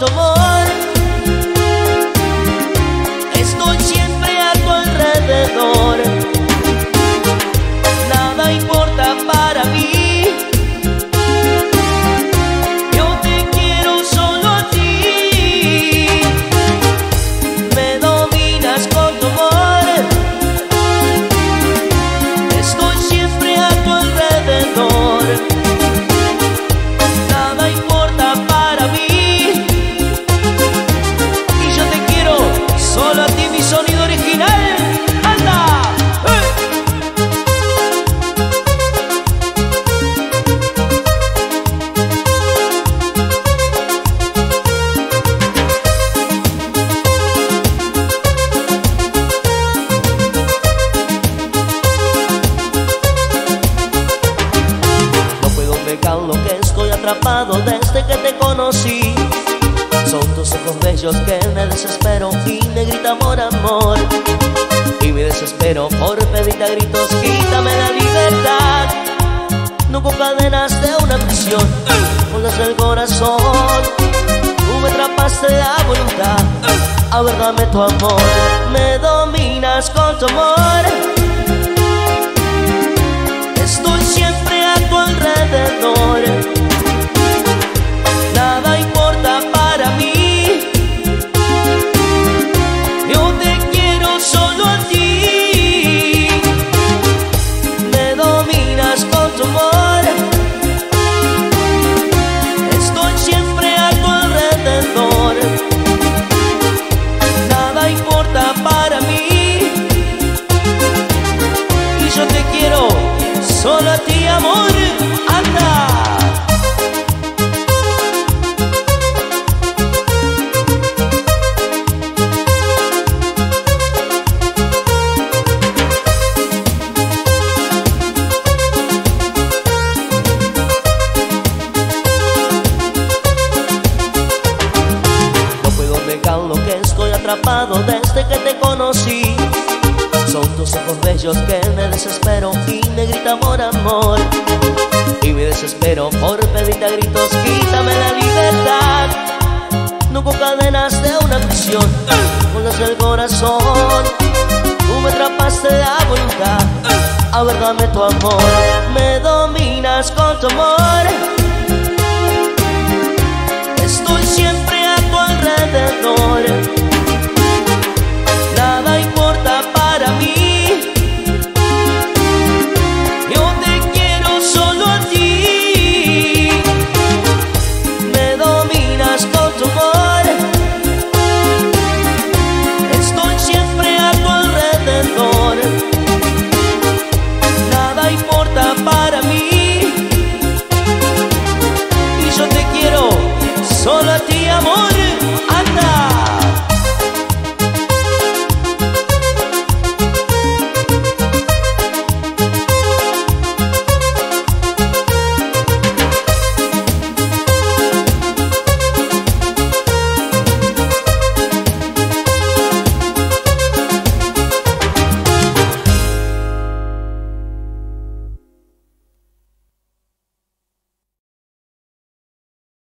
tu amor. Estoy siempre a tu alrededor. Nada importa para mí. Yo te quiero solo a ti. Me dominas con tu amor. Estoy siempre a tu alrededor. Nada importa para mí. Y yo te quiero solo a ti, mi sonido original. ¡Anda! No puedo negar lo que estoy atrapado desde que te conocí. Son tus ojos bellos que me desespero y me grita amor, amor. Y me desespero por pedirte a gritos, quítame la libertad. No con cadenas de una prisión, con las del corazón. Tú me atrapaste la voluntad, a ver dame tu amor. Me dominas con tu amor. Estoy siempre a tu alrededor. Nada importa para mí. Yo te quiero solo a ti. Me dominas con tu amor. Estoy siempre a tu alrededor. Nada importa para mí. Y yo te quiero solo a ti, amor. ¡Anda! No puedo negar lo que estoy atrapado desde que te conocí. Son tus ojos bellos que me desespero y me grita amor, amor. Y me desespero por pedirte a gritos, quítame la libertad. No con cadenas de una prisión, con las del corazón. Tú me atrapaste la voluntad, a ver dame tu amor. Me dominas con tu amor. Estoy siempre a tu alrededor.